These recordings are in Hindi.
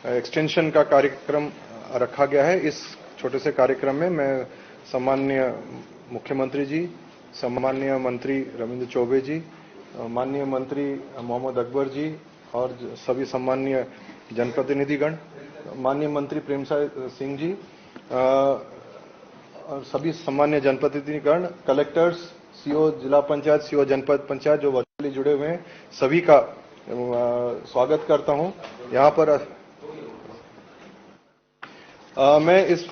एक्सटेंशन का कार्यक्रम रखा गया है। इस छोटे से कार्यक्रम में मैं सम्माननीय मुख्यमंत्री जी, सम्माननीय मंत्री रविंद्र चौबे जी, माननीय मंत्री मोहम्मद अकबर जी और सभी सम्माननीय जनप्रतिनिधिगण, माननीय मंत्री प्रेमसाय सिंह जी और सभी सम्मान्य जनप्रतिनिधिगण, कलेक्टर्स, सीओ जिला पंचायत, सीओ जनपद पंचायत जो वर्चुअली जुड़े हुए हैं, सभी का स्वागत करता हूं। यहां पर मैं इस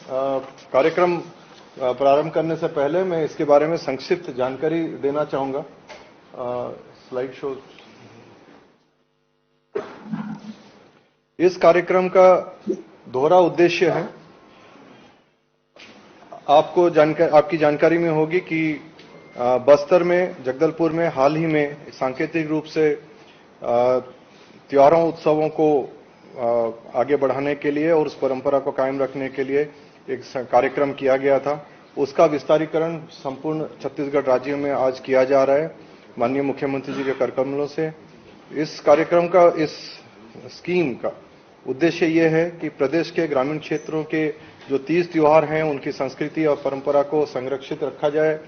कार्यक्रम प्रारंभ करने से पहले मैं इसके बारे में संक्षिप्त जानकारी देना चाहूंगा। Slide show. इस कार्यक्रम का दोहरा उद्देश्य है, आपकी जानकारी में होगी कि बस्तर में, जगदलपुर में हाल ही में सांकेतिक रूप से त्योहारों उत्सवों को आगे बढ़ाने के लिए और उस परंपरा को कायम रखने के लिए एक कार्यक्रम किया गया था। उसका विस्तारीकरण संपूर्ण छत्तीसगढ़ राज्य में आज किया जा रहा है माननीय मुख्यमंत्री जी के कर कमलों से। इस कार्यक्रम का, इस स्कीम का उद्देश्य ये है कि प्रदेश के ग्रामीण क्षेत्रों के जो 30 त्योहार हैं उनकी संस्कृति और परंपरा को संरक्षित रखा जाए।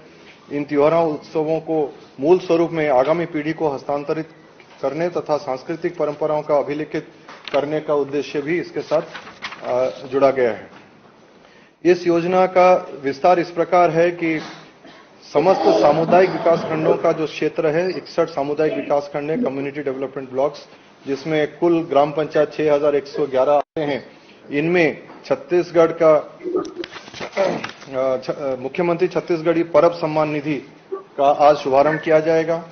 इन त्योहारों उत्सवों को मूल स्वरूप में आगामी पीढ़ी को हस्तांतरित करने तथा सांस्कृतिक परंपराओं का अभिलिखित करने का उद्देश्य भी इसके साथ जुड़ा गया है। इस योजना का विस्तार इस प्रकार है कि समस्त सामुदायिक विकास खंडों का जो क्षेत्र है, 61 सामुदायिक विकास खंड है, कम्युनिटी डेवलपमेंट ब्लॉक्स, जिसमें कुल ग्राम पंचायत 6111 आते हैं। इनमें छत्तीसगढ़ का मुख्यमंत्री छत्तीसगढ़ी परब सम्मान निधि का आज शुभारंभ किया जाएगा।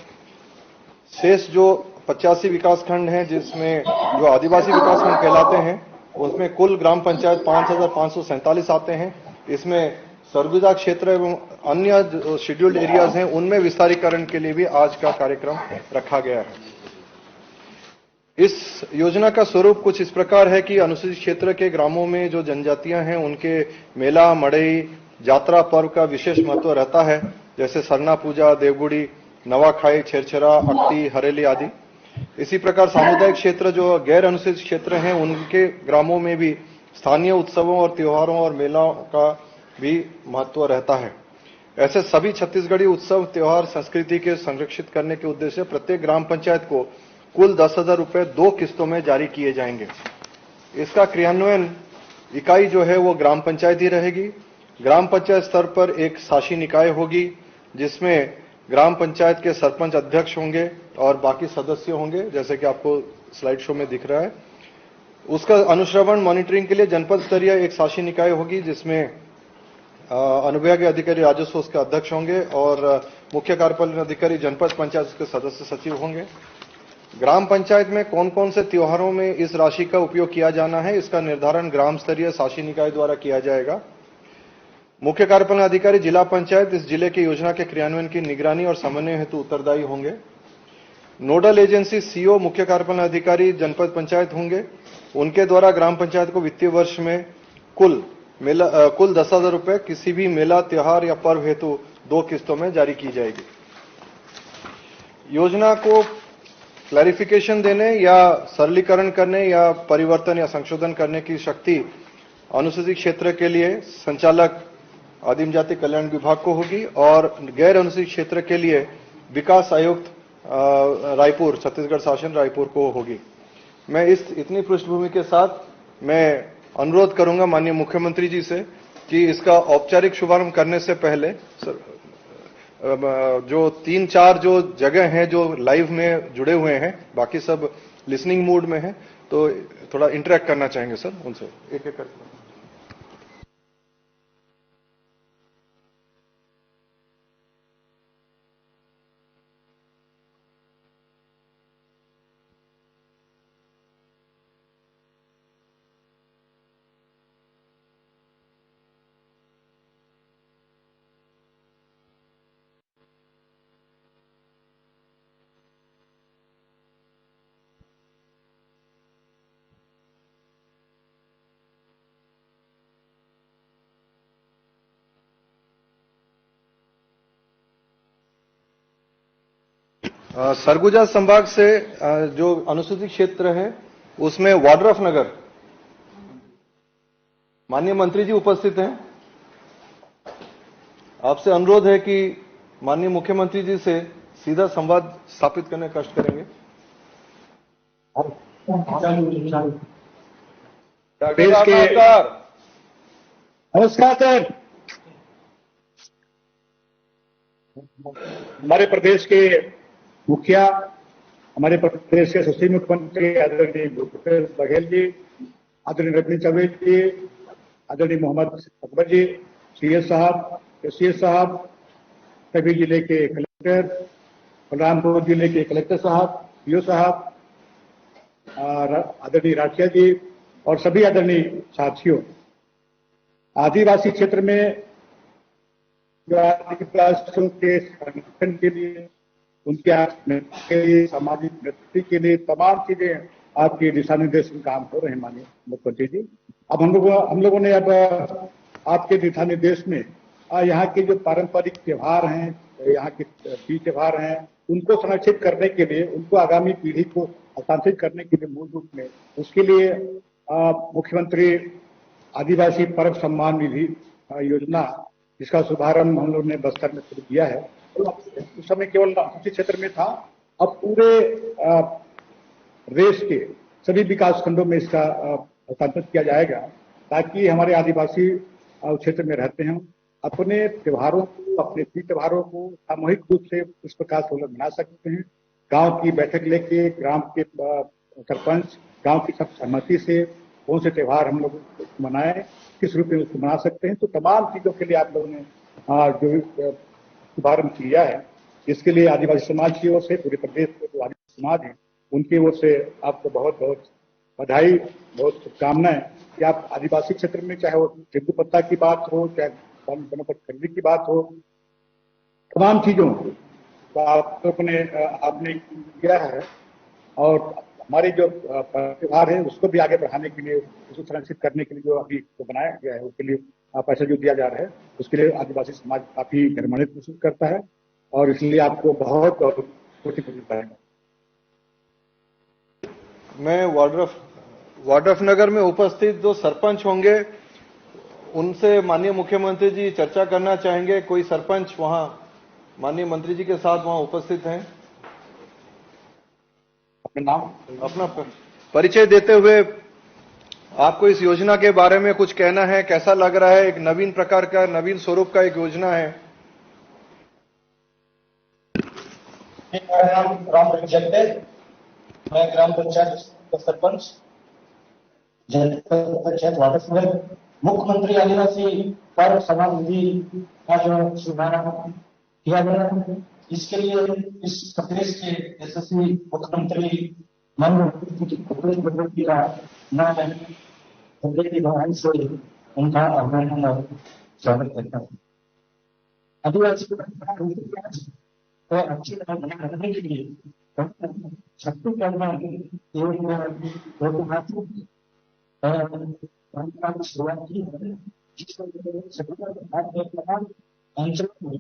शेष जो 85 विकासखंड हैं, जिसमें जो आदिवासी विकासखंड कहलाते हैं, उसमें कुल ग्राम पंचायत 5547 आते हैं। इसमें सरगुजा क्षेत्र एवं अन्य जो शेड्यूल्ड एरियाज हैं उनमें विस्तारीकरण के लिए भी आज का कार्यक्रम रखा गया है। इस योजना का स्वरूप कुछ इस प्रकार है कि अनुसूचित क्षेत्र के ग्रामों में जो जनजातियां हैं उनके मेला, मड़ई, यात्रा पर्व का विशेष महत्व रहता है, जैसे सरना पूजा, देवगुड़ी, नवाखाई, छेरछेरा, अक्ति, हरेली आदि। इसी प्रकार सामुदायिक क्षेत्र जो गैर अनुसूचित क्षेत्र हैं उनके ग्रामों में भी स्थानीय उत्सवों और त्योहारों और मेलों का भी महत्व रहता है। ऐसे सभी छत्तीसगढ़ी उत्सव, त्योहार, संस्कृति के संरक्षित करने के उद्देश्य से प्रत्येक ग्राम पंचायत को कुल 10,000 रुपए 2 किस्तों में जारी किए जाएंगे। इसका क्रियान्वयन इकाई जो है वो ग्राम पंचायत ही रहेगी। ग्राम पंचायत स्तर पर एक शासी निकाय होगी जिसमें ग्राम पंचायत के सरपंच अध्यक्ष होंगे और बाकी सदस्य होंगे, जैसे कि आपको स्लाइड शो में दिख रहा है। उसका अनुश्रवण, मॉनिटरिंग के लिए जनपद स्तरीय एक शासी निकाय होगी जिसमें अनुविभागीय अधिकारी राजस्व उसके अध्यक्ष होंगे और मुख्य कार्यपालन अधिकारी जनपद पंचायत उसके सदस्य सचिव होंगे। ग्राम पंचायत में कौन कौन से त्योहारों में इस राशि का उपयोग किया जाना है, इसका निर्धारण ग्राम स्तरीय शासी निकाय द्वारा किया जाएगा। मुख्य कार्यपालन अधिकारी जिला पंचायत इस जिले की योजना के क्रियान्वयन की निगरानी और समन्वय हेतु उत्तरदायी होंगे। नोडल एजेंसी सीओ मुख्य कार्यपालन अधिकारी जनपद पंचायत होंगे। उनके द्वारा ग्राम पंचायत को वित्तीय वर्ष में कुल 10,000 रुपए किसी भी मेला, त्योहार या पर्व हेतु 2 किस्तों में जारी की जाएगी। योजना को क्लैरिफिकेशन देने या सरलीकरण करने या परिवर्तन या संशोधन करने की शक्ति अनुसूचित क्षेत्र के लिए संचालक आदिम जाति कल्याण विभाग को होगी और गैर अनुसूचित क्षेत्र के लिए विकास आयुक्त रायपुर, छत्तीसगढ़ शासन रायपुर को होगी। मैं इतनी पृष्ठभूमि के साथ मैं अनुरोध करूंगा माननीय मुख्यमंत्री जी से कि इसका औपचारिक शुभारंभ करने से पहले जो 3-4 जो जगह हैं जो लाइव में जुड़े हुए हैं, बाकी सब लिसनिंग मोड में हैं, तो थोड़ा इंटरेक्ट करना चाहेंगे सर उनसे एक एक करके। सरगुजा संभाग से जो अनुसूचित क्षेत्र है उसमें वाड्रफ नगर माननीय मंत्री जी उपस्थित हैं। आपसे अनुरोध है कि माननीय मुख्यमंत्री जी से सीधा संवाद स्थापित करने का कष्ट करेंगे। प्रदेश के नमस्कार सर। हमारे प्रदेश के मुखिया, हमारे प्रदेश के सचिव मुख्यमंत्री आदरणीय भूपेश बघेल जी, आदरणीय रजनी चौबे जी, आदरणीय मोहम्मद अकबर जी, सीएस साहब, एससीएस साहब, सभी जिले के कलेक्टर, बलरामपुर जिले के कलेक्टर साहब, पीओ साहब, आदरणीय राठिया जी और सभी आदरणीय साथियों, आदिवासी क्षेत्र में जो आदिवासियों के संगठन के लिए, उनके के लिए, सामाजिक प्रगति के लिए तमाम चीजें आपके दिशा निर्देश में काम हो रहे हैं माननीय मुख्यमंत्री जी। अब हम लोगों ने अब आपके दिशा निर्देश में यहाँ के जो पारंपरिक त्योहार हैं, यहाँ के तीज त्योहार हैं, उनको संरक्षित करने के लिए, उनको आगामी पीढ़ी को हस्तांतरित करने के लिए मूल रूप में उसके लिए मुख्यमंत्री आदिवासी पर्व सम्मान निधि योजना, जिसका शुभारंभ हम लोग ने बस्तर में शुरू किया है। उस समय केवल उसी क्षेत्र में था, अब पूरे देश के सभी विकास खंडों में इसका हस्तांतरित किया जाएगा, ताकि हमारे आदिवासी क्षेत्र में रहते हैं अपने त्योहारों को, अपने तीज त्योहारों को सामूहिक रूप से इस प्रकार से लोग मना सकते हैं। गांव की बैठक लेके ग्राम के सरपंच गांव की सब सहमति से कौन से त्योहार हम लोग मनाएं, किस रूप में उसको मना सकते हैं, तो तमाम चीजों के लिए आप लोगों ने जो शुभारंभ किया है, इसके लिए आदिवासी समाज की ओर से, पूरे प्रदेश के जो आदिवासी समाज है उनकी ओर से आपको बहुत बहुत बधाई, बहुत शुभकामनाएं कि आप आदिवासी क्षेत्र में, चाहे वो तेंदू पत्ता की बात हो, चाहे वनोपज खरीदी की बात हो, तमाम चीजों को आपने किया है। और हमारे जो त्योहार है उसको भी आगे बढ़ाने के लिए, उसको संरक्षित करने के लिए जो अभी तो बनाया गया है, उसके लिए पैसा जो दिया जा रहा है, उसके लिए आदिवासी समाज काफी गर्मान्वित महसूस करता है और इसलिए आपको बहुत बहुत कोटि कोटि बधाई। मैं वाड्रफ नगर में उपस्थित जो सरपंच होंगे उनसे माननीय मुख्यमंत्री जी चर्चा करना चाहेंगे। कोई सरपंच वहां माननीय मंत्री जी के साथ वहां उपस्थित हैं? अपना परिचय देते हुए आपको इस योजना के बारे में कुछ कहना है, कैसा लग रहा है? एक नवीन प्रकार का, नवीन स्वरूप का एक योजना है। मेरा नाम राम जगत है, मैं ग्राम पंचायत का सरपंच, जनपद पंचायत वाड्रफ नगर। मुख्यमंत्री आदिवासी पर्व सम्मान निधि का जो शुभारंभ किया गया, इसके लिए इस प्रदेश के यशस्वी मुख्यमंत्री भूपेश बघेल जी का हृदय की गहराई से उनका अभिनंदन और स्वागत करता हूँ। आदिवासी को अच्छी तरह बनाने के लिए शक्ति करना शुरुआत की है, जिसको अंचल में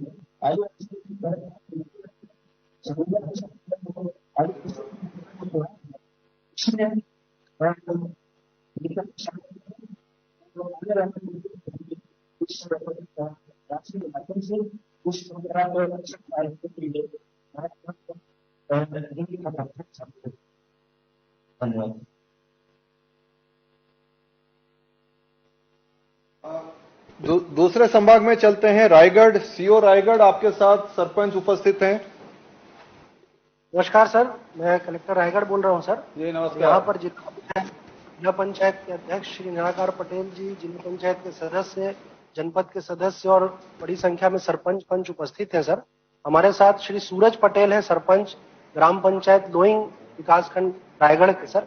धन्यवाद। दूसरे संभाग में चलते हैं। रायगढ़, सीओ रायगढ़ आपके साथ सरपंच उपस्थित हैं। नमस्कार सर, मैं कलेक्टर रायगढ़ बोल रहा हूं सर। जी नमस्कार। यहाँ पर जिला पंचायत के अध्यक्ष श्री निराकार पटेल जी, जिला पंचायत के सदस्य, जनपद के सदस्य और बड़ी संख्या में सरपंच पंच उपस्थित हैं सर। हमारे साथ श्री सूरज पटेल हैं, सरपंच ग्राम पंचायत लोइंग विकासखंड रायगढ़ के सर।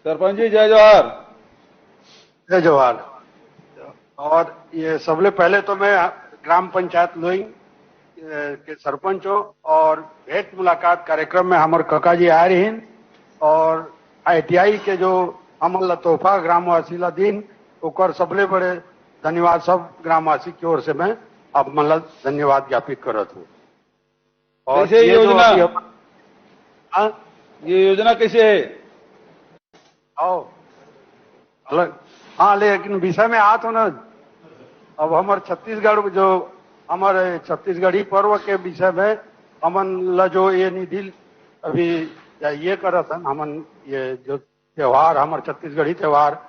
सरपंच जी जय जवाहर। जय जवाहर। और ये सबले पहले तो मैं ग्राम पंचायत लोइंग के सरपंच हो और भेंट मुलाकात कार्यक्रम में हमारे काका जी आ रही हैं और ITI के जो अमल तोहफा ग्रामवासी ला दिन ओकर सबले बड़े धन्यवाद सब ग्रामवासी की ओर से मैं अब मतलब धन्यवाद ज्ञापित करत हूँ। और ये योजना ये योजना कैसे है? आओ अलग, हाँ लेकिन विषय में आ तो ना, अब हमारे छत्तीसगढ़ जो हमारे छत्तीसगढ़ी पर्व के विषय में हमन ला जो ये निधि अभी ये करा था हमन, ये जो त्योहार हमारे छत्तीसगढ़ी त्योहार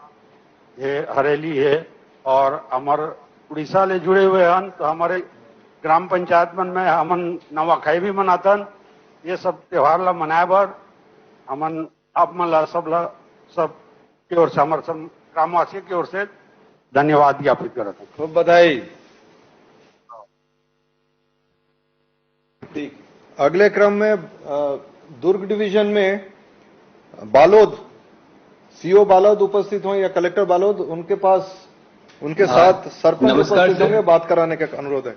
ये हरेली है और हमारे उड़ीसा ले जुड़े हुए हैं, तो हमारे ग्राम पंचायत मन में हमन नवाखाई भी मनातन। ये सब त्योहार ला मनाए बर हमन आप मन ला सब की ओर से हमारे सब ग्रामवासी की ओर से धन्यवाद ज्ञापित करत हूं। खूब बधाई। ठीक, अगले क्रम में दुर्ग डिवीजन में बालोद, सीओ बालोद उपस्थित हो या कलेक्टर बालोद, उनके पास उनके साथ सरपंच उपस्थित होंगे, बात कराने का अनुरोध है।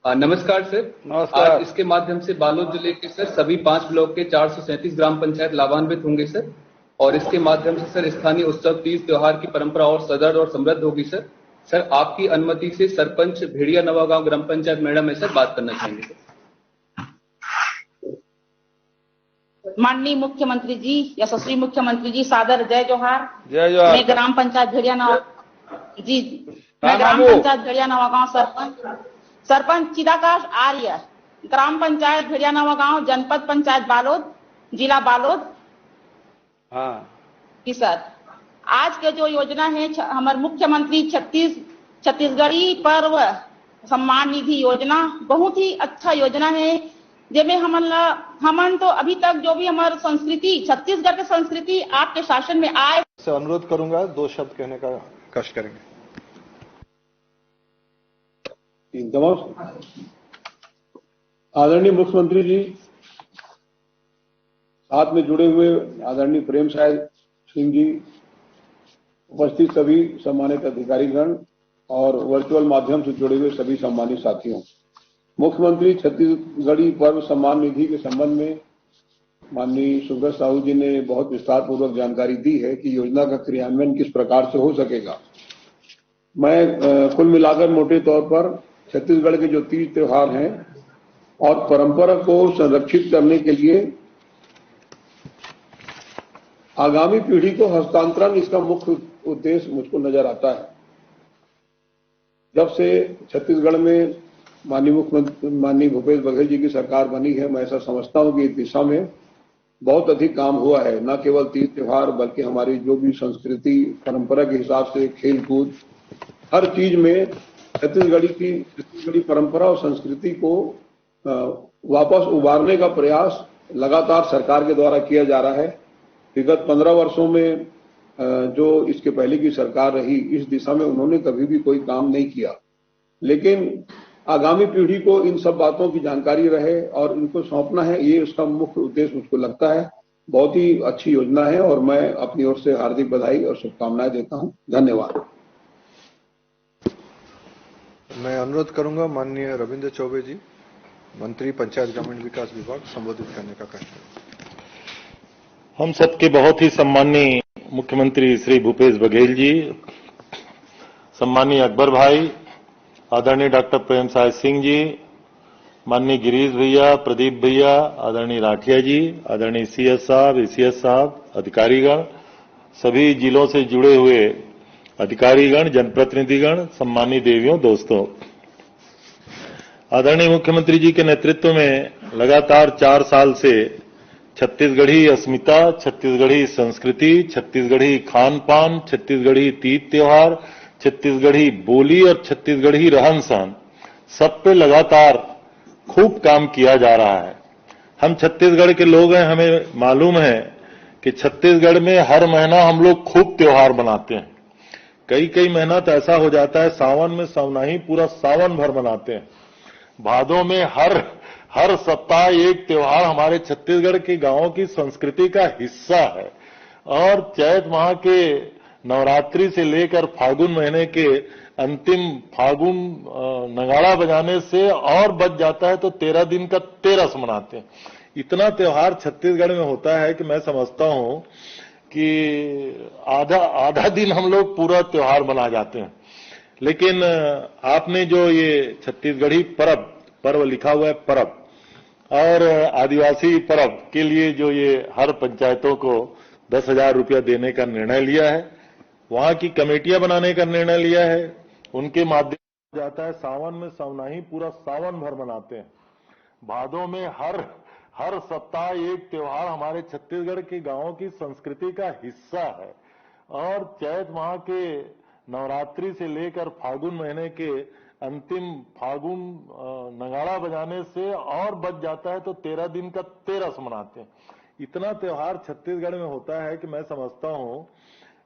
नमस्कार सर। नमस्कार। आज इसके माध्यम से बालोद जिले के सर सभी 5 ब्लॉक के 437 ग्राम पंचायत लाभान्वित होंगे सर, और इसके माध्यम से सर स्थानीय उत्सव तीज त्योहार की परंपरा और सदृढ़ और समृद्ध होगी सर। सर आपकी अनुमति से सरपंच भेड़िया नवागांव ग्राम पंचायत मैडम है सर, बात करना चाहेंगे सर। माननीय मुख्यमंत्री जी, यशस्वी मुख्यमंत्री जी, सादर जय जोहार। जय जोहार। मैं ग्राम पंचायत भेड़िया नवागांव जी, मैं हाँ, ग्राम बाबू। पंचायत भेड़िया नवागांव सरपंच चिदाकाश आर्य, ग्राम पंचायत भेड़िया नवागांव, जनपद पंचायत बालोद, जिला बालोद। हाँ जी सर, आज के जो योजना है हमारे मुख्यमंत्री छत्तीसगढ़ी पर्व सम्मान निधि योजना बहुत ही अच्छा योजना है, जिसमें हमन तो अभी तक जो भी हमारी संस्कृति, छत्तीसगढ़ की संस्कृति आपके शासन में आए। से अनुरोध करूंगा 2 शब्द कहने का कष्ट करेंगे। आदरणीय मुख्यमंत्री जी, साथ में जुड़े हुए आदरणीय प्रेम साय सिंह जी, उपस्थित सभी सम्मानित अधिकारीगण और वर्चुअल माध्यम से जुड़े हुए सभी सम्मानित साथियों, मुख्यमंत्री छत्तीसगढ़ी पर्व सम्मान निधि के संबंध में माननीय सुब्रत साहू जी ने बहुत विस्तार पूर्वक जानकारी दी है कि योजना का क्रियान्वयन किस प्रकार से हो सकेगा। मैं कुल मिलाकर मोटे तौर पर छत्तीसगढ़ के जो तीज त्योहार हैं और परंपरा को संरक्षित करने के लिए आगामी पीढ़ी को हस्तांतरण, इसका मुख्य उद्देश्य मुझको नजर आता है। जब से छत्तीसगढ़ में माननीय भूपेश बघेल जी की सरकार बनी है, मैं ऐसा समझता हूं कि इस दिशा में बहुत अधिक काम हुआ है। न केवल तीज त्योहार बल्कि हमारी जो भी संस्कृति परंपरा के हिसाब से खेल कूद, हर चीज में छत्तीसगढ़ी परंपरा और संस्कृति को वापस उबारने का प्रयास लगातार सरकार के द्वारा किया जा रहा है। विगत 15 वर्षों में जो इसके पहले की सरकार रही, इस दिशा में उन्होंने कभी भी कोई काम नहीं किया, लेकिन आगामी पीढ़ी को इन सब बातों की जानकारी रहे और इनको सौंपना है, ये उसका मुख्य उद्देश्य मुझको लगता है। बहुत ही अच्छी योजना है और मैं अपनी ओर से हार्दिक बधाई और शुभकामनाएं देता हूं। धन्यवाद। मैं अनुरोध करूंगा माननीय रविंद्र चौबे जी, मंत्री पंचायत ग्रामीण विकास विभाग, संबोधित करने का कष्ट। हम सबके बहुत ही सम्माननीय मुख्यमंत्री श्री भूपेश बघेल जी, सम्माननीय अकबर भाई, आदरणीय डॉक्टर प्रेम साय सिंह जी, माननीय गिरीश भैया, प्रदीप भैया, आदरणीय राठिया जी, आदरणीय सीएस साहब, ईसीएस साहब, अधिकारीगण, सभी जिलों से जुड़े हुए अधिकारीगण, जनप्रतिनिधिगण, सम्मानित देवियों, दोस्तों, आदरणीय मुख्यमंत्री जी के नेतृत्व में लगातार 4 साल से छत्तीसगढ़ी अस्मिता, छत्तीसगढ़ी संस्कृति, छत्तीसगढ़ी खान पान, छत्तीसगढ़ी तीज त्योहार, छत्तीसगढ़ी बोली और छत्तीसगढ़ी रहन सहन, सब पे लगातार खूब काम किया जा रहा है। हम छत्तीसगढ़ के लोग हैं, हमें मालूम है कि छत्तीसगढ़ में हर महीना हम लोग खूब त्योहार मनाते हैं। कई महीना तो ऐसा हो जाता है, सावन में सवनाही पूरा सावन भर मनाते हैं। भादों में हर सप्ताह एक त्योहार हमारे छत्तीसगढ़ के गांवों की संस्कृति का हिस्सा है। और चैत माह के नवरात्रि से लेकर फागुन महीने के अंतिम फागुन नगाड़ा बजाने से और बच जाता है तो 13 दिन का 13 मनाते हैं। इतना त्योहार छत्तीसगढ़ में होता है कि मैं समझता हूं कि आधा दिन हम लोग पूरा त्योहार मना जाते हैं। लेकिन आपने जो ये छत्तीसगढ़ी पर्व लिखा हुआ है पर्व, और आदिवासी पर्व के लिए जो ये हर पंचायतों को 10,000 रुपया देने का निर्णय लिया है, वहां की कमेटियां बनाने का निर्णय लिया है, उनके माध्यम से जाता है। सावन में सवनाही पूरा सावन भर मनाते हैं। भादों में हर सप्ताह एक त्योहार हमारे छत्तीसगढ़ के गांवों की संस्कृति का हिस्सा है। और चैत माह के नवरात्रि से लेकर फागुन महीने के अंतिम फागुन नगाड़ा बजाने से और बच जाता है तो 13 दिन का 13 मनाते हैं। इतना त्योहार छत्तीसगढ़ में होता है कि मैं समझता हूं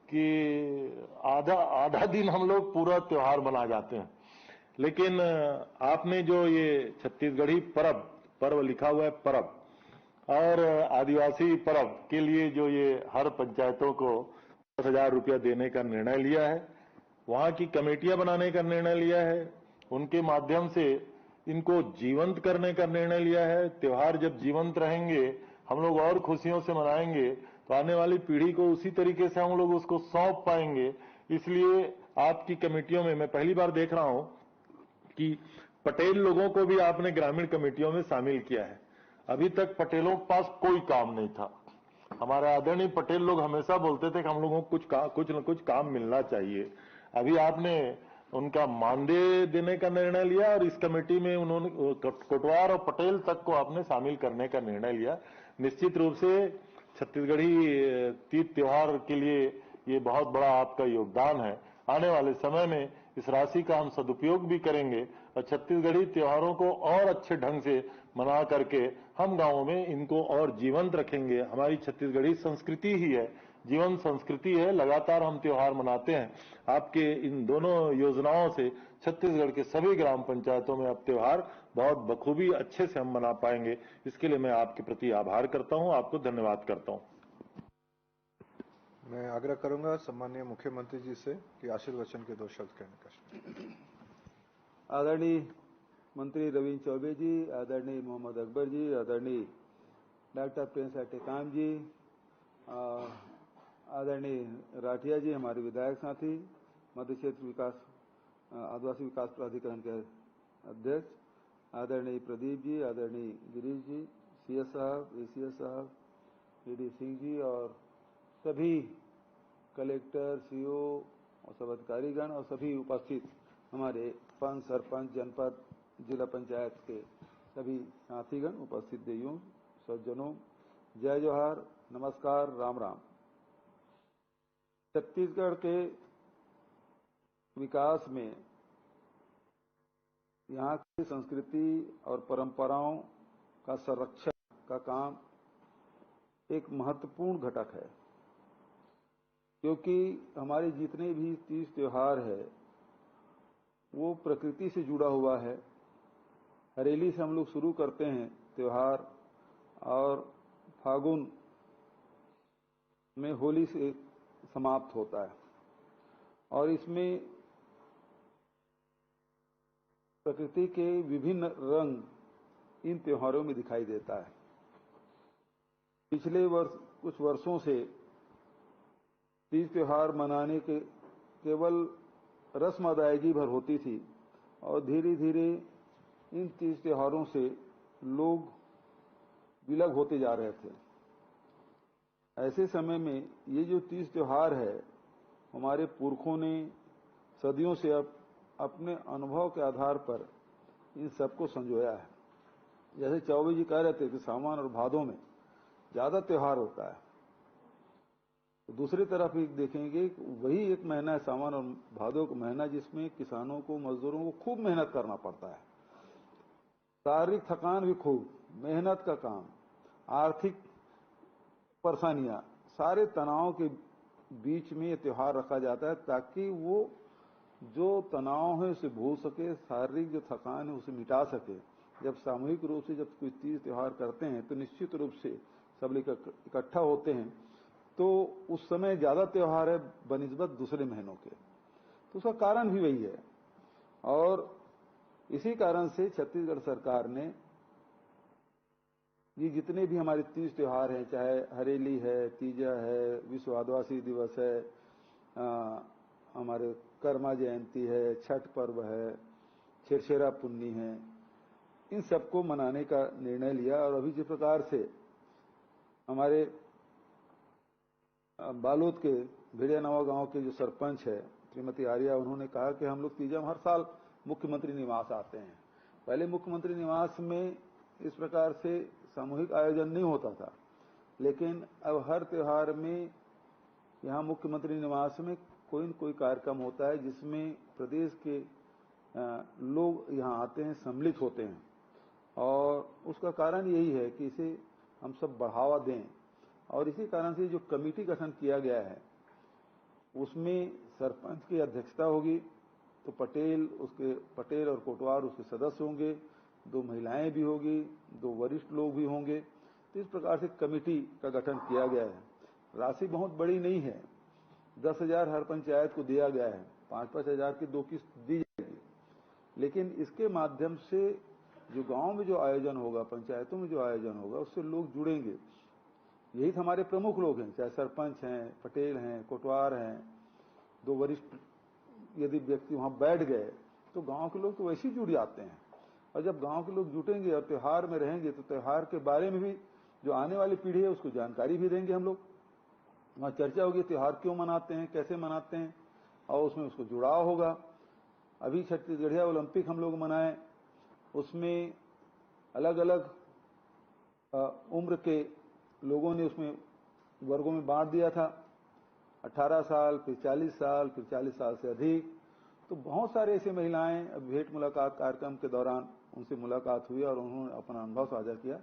कि आधा दिन हम लोग पूरा त्योहार मना जाते हैं। लेकिन आपने जो ये छत्तीसगढ़ी पर्व लिखा हुआ है पर्व, और आदिवासी पर्व के लिए जो ये हर पंचायतों को 10,000 रुपया देने का निर्णय लिया है, वहां की कमेटियां बनाने का निर्णय लिया है, उनके माध्यम से इनको जीवंत करने का निर्णय लिया है। त्योहार जब जीवंत रहेंगे, हम लोग और खुशियों से मनाएंगे, तो आने वाली पीढ़ी को उसी तरीके से हम लोग उसको सौंप पाएंगे। इसलिए आपकी कमेटियों में मैं पहली बार देख रहा हूं कि पटेल लोगों को भी आपने ग्रामीण कमेटियों में शामिल किया है। अभी तक पटेलों के पास कोई काम नहीं था। हमारे आदरणीय पटेल लोग हमेशा बोलते थे कि हम लोगों को कुछ न कुछ काम मिलना चाहिए। अभी आपने उनका मानदेय देने का निर्णय लिया और इस कमेटी में उन्होंने कोटवार और पटेल तक को आपने शामिल करने का निर्णय लिया। निश्चित रूप से छत्तीसगढ़ी तीज त्योहार के लिए ये बहुत बड़ा आपका योगदान है। आने वाले समय में इस राशि का हम सदुपयोग भी करेंगे और छत्तीसगढ़ी त्योहारों को और अच्छे ढंग से मना करके हम गांवों में इनको और जीवंत रखेंगे। हमारी छत्तीसगढ़ी संस्कृति ही है, जीवन संस्कृति है, लगातार हम त्योहार मनाते हैं। आपके इन दोनों योजनाओं से छत्तीसगढ़ के सभी ग्राम पंचायतों में अब त्योहार बहुत बखूबी अच्छे से हम मना पाएंगे। इसके लिए मैं आपके प्रति आभार करता हूं, आपको धन्यवाद करता हूं। मैं आग्रह करूंगा सम्माननीय मुख्यमंत्री जी से कि आशीर्वचन के 2 शब्द कहने का। आदरणीय मंत्री रविंद्र चौबे जी, आदरणीय मोहम्मद अकबर जी, आदरणीय डॉक्टर प्रिंस टेकाम जी, आदरणीय राठिया जी, हमारे विधायक साथी, मध्य क्षेत्र विकास आदिवासी विकास प्राधिकरण के अध्यक्ष, आदरणीय प्रदीप जी, आदरणीय गिरीश जी, सीएस साहब, एसीएस साहब, ईडी सिंह जी और सभी कलेक्टर, सीओ और सब अधिकारीगण और सभी उपस्थित हमारे पंच, सरपंच, जनपद, जिला पंचायत के सभी साथीगण, उपस्थित देवियों, सज्जनों, जय जोहार, नमस्कार, राम राम। छत्तीसगढ़ के विकास में यहाँ की संस्कृति और परंपराओं का संरक्षण का काम एक महत्वपूर्ण घटक है, क्योंकि हमारे जितने भी तीज त्योहार है वो प्रकृति से जुड़ा हुआ है। हरेली से हम लोग शुरू करते हैं त्योहार और फागुन में होली से समाप्त होता है, और इसमें प्रकृति के विभिन्न रंग इन त्योहारों में दिखाई देता है। पिछले कुछ वर्षों से तीज त्योहार मनाने के केवल रस्म अदायगी भर होती थी और धीरे धीरे इन तीज त्योहारों से लोग विलग होते जा रहे थे। ऐसे समय में ये जो तीज त्योहार है, हमारे पुरखों ने सदियों से अपने अनुभव के आधार पर इन सबको संजोया है। जैसे चौबे जी कह रहे थे कि सावन और भादों में ज्यादा त्योहार होता है, तो दूसरी तरफ एक देखेंगे वही एक महीना है सावन और भादों का महीना, जिसमें किसानों को, मजदूरों को खूब मेहनत करना पड़ता है। शारीरिक थकान भी खूब, मेहनत का काम, आर्थिक परेशानियां, सारे तनाव के बीच में ये त्योहार रखा जाता है ताकि वो जो तनाव है उसे भूल सके, शारीरिक जो थकान है उसे मिटा सके। जब सामूहिक रूप से जब कोई तीज त्योहार करते हैं तो निश्चित रूप से सब लोग इकट्ठा होते हैं, तो उस समय ज्यादा त्योहार है बनिस्बत दूसरे महीनों के, तो उसका कारण भी वही है। और इसी कारण से छत्तीसगढ़ सरकार ने ये जितने भी हमारे तीज त्योहार हैं, चाहे हरेली है, तीजा है, विश्व आदिवासी दिवस है, हमारे कर्मा जयंती है, छठ पर्व है, छेरछेरा पुन्नी है, इन सबको मनाने का निर्णय लिया। और अभी जिस प्रकार से हमारे बालोद के भिड़ियानवा गांव के जो सरपंच है श्रीमती आर्या, उन्होंने कहा कि हम लोग तीजम हर साल मुख्यमंत्री निवास आते हैं। पहले मुख्यमंत्री निवास में इस प्रकार से सामूहिक आयोजन नहीं होता था, लेकिन अब हर त्योहार में यहाँ मुख्यमंत्री निवास में कोई न कोई कार्यक्रम होता है जिसमें प्रदेश के लोग यहाँ आते हैं, सम्मिलित होते हैं। और उसका कारण यही है कि इसे हम सब बढ़ावा दें। और इसी कारण से जो कमेटी गठन किया गया है उसमें सरपंच की अध्यक्षता होगी, तो पटेल और कोटवार उसके सदस्य होंगे, 2 महिलाएं भी होगी, 2 वरिष्ठ लोग भी होंगे। तो इस प्रकार से कमेटी का गठन किया गया है। राशि बहुत बड़ी नहीं है, 10,000 हर पंचायत को दिया गया है, 5-5 हजार की 2 किस्त दी जाएगी। लेकिन इसके माध्यम से जो गांव में जो आयोजन होगा, पंचायतों में जो आयोजन होगा, उससे लोग जुड़ेंगे। यही हमारे प्रमुख लोग हैं, चाहे सरपंच हैं, पटेल हैं, कोटवार हैं, 2 वरिष्ठ यदि व्यक्ति वहां बैठ गए तो गांव के लोग तो वैसे ही जुड़ जाते हैं। और जब गांव के लोग जुटेंगे और त्योहार में रहेंगे तो त्योहार के बारे में भी जो आने वाली पीढ़ी है उसको जानकारी भी देंगे हम लोग। वहां चर्चा होगी त्योहार क्यों मनाते हैं, कैसे मनाते हैं, और उसमें उसको जुड़ाव होगा। अभी छत्तीसगढ़िया ओलंपिक हम लोग मनाए, उसमें अलग अलग उम्र के लोगों ने उसमें वर्गों में बांट दिया था, 18 साल, फिर 40 साल, फिर 40 साल से अधिक। तो बहुत सारे ऐसे महिलाएं भेंट मुलाकात कार्यक्रम के दौरान उनसे मुलाकात हुई और उन्होंने अपना अनुभव साझा किया।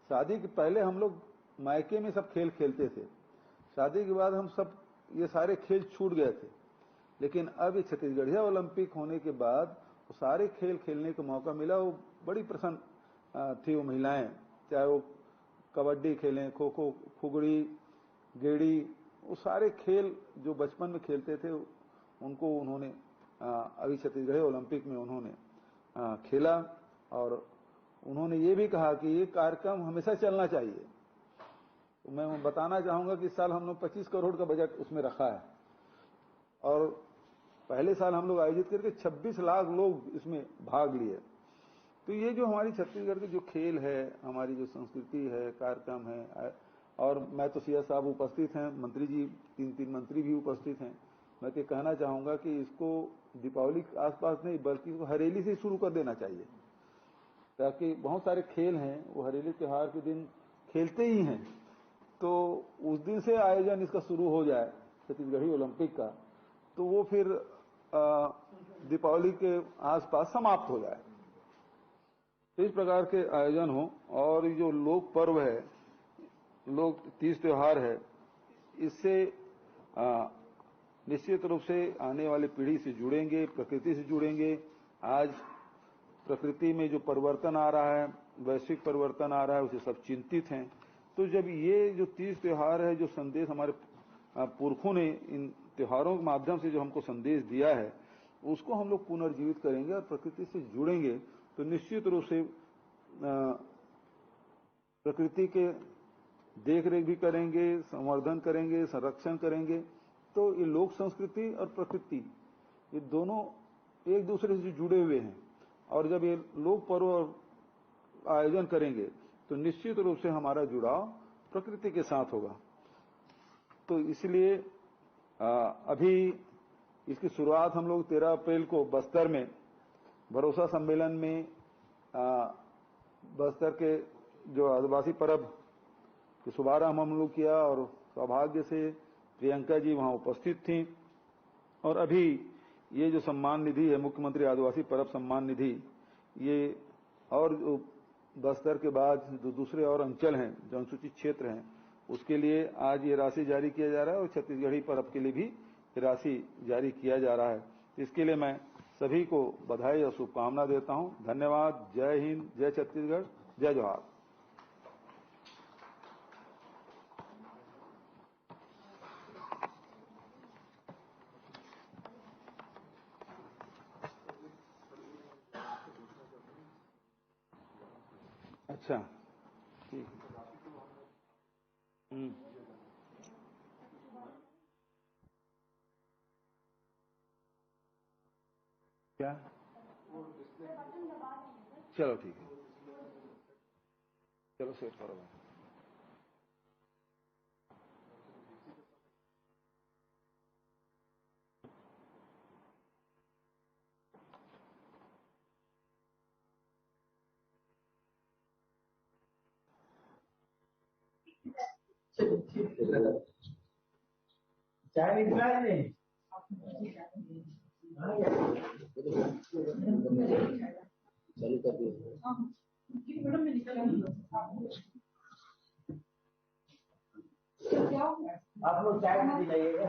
शादी के पहले हम लोग मायके में सब खेल खेलते थे, शादी के बाद हम सब ये सारे खेल छूट गए थे। लेकिन अब ये छत्तीसगढ़िया ओलंपिक होने के बाद वो सारे खेल खेलने का मौका मिला। वो बड़ी प्रसन्न थी वो महिलाएं, चाहे वो कबड्डी खेलें, खो खो, फुगड़ी, गेड़ी, वो सारे खेल जो बचपन में खेलते थे उनको उन्होंने अभी छत्तीसगढ़ ओलंपिक में उन्होंने खेला। और उन्होंने ये भी कहा कि ये कार्यक्रम हमेशा चलना चाहिए। तो मैं बताना चाहूंगा कि इस साल हम लोग 25 करोड़ का बजट उसमें रखा है और पहले साल हम लोग आयोजित करके 26 लाख लोग इसमें भाग लिए। तो ये जो हमारी छत्तीसगढ़ की जो खेल है, हमारी जो संस्कृति है, कार्यक्रम है, और मैं तो सीएस साहब उपस्थित हैं, मंत्री जी 3 मंत्री भी उपस्थित हैं। मैं तो कहना चाहूंगा कि इसको दीपावली के आसपास नहीं बल्कि इसको हरेली से शुरू कर देना चाहिए, ताकि बहुत सारे खेल हैं वो हरेली त्योहार के दिन खेलते ही हैं। तो उस दिन से आयोजन इसका शुरू हो जाए छत्तीसगढ़ी ओलंपिक का, तो वो फिर दीपावली के आसपास समाप्त हो जाए। तो इस प्रकार के आयोजन हो। और जो लोक पर्व है, लोक तीज त्योहार है, इससे निश्चित रूप से आने वाली पीढ़ी से जुड़ेंगे, प्रकृति से जुड़ेंगे। आज प्रकृति में जो परिवर्तन आ रहा है, वैश्विक परिवर्तन आ रहा है, उसे सब चिंतित हैं। तो जब ये जो तीज त्योहार है, जो संदेश हमारे पुरखों ने इन त्योहारों के माध्यम से जो हमको संदेश दिया है, उसको हम लोग पुनर्जीवित करेंगे और प्रकृति से जुड़ेंगे तो निश्चित रूप से प्रकृति के देख रेख भी करेंगे, संवर्धन करेंगे, संरक्षण करेंगे। तो ये लोक संस्कृति और प्रकृति ये दोनों एक दूसरे से जुड़े हुए हैं। और जब ये लोक पर्व आयोजन करेंगे तो निश्चित रूप से हमारा जुड़ाव प्रकृति के साथ होगा। तो इसलिए अभी इसकी शुरुआत हम लोग 13 अप्रैल को बस्तर में भरोसा सम्मेलन में बस्तर के जो आदिवासी पर्व के शुभारंभ हम लोग किया और सौभाग्य से प्रियंका जी वहां उपस्थित थी। और अभी ये जो सम्मान निधि है, मुख्यमंत्री आदिवासी पर्व सम्मान निधि, ये और बस्तर के बाद जो दूसरे और अंचल हैं, जो अनुसूचित क्षेत्र हैं, उसके लिए आज ये राशि जारी किया जा रहा है और छत्तीसगढ़ी पर्व के लिए भी राशि जारी किया जा रहा है। इसके लिए मैं सभी को बधाई और शुभकामना देता हूं। धन्यवाद। जय हिंद, जय छत्तीसगढ़, जय जोहार। अच्छा, ठीक है। क्या? चलो ठीक है। सेट करो भाई। चाय निकला है नहीं चालू कर दिए आप लोग चाय नहीं दिलाइएगा।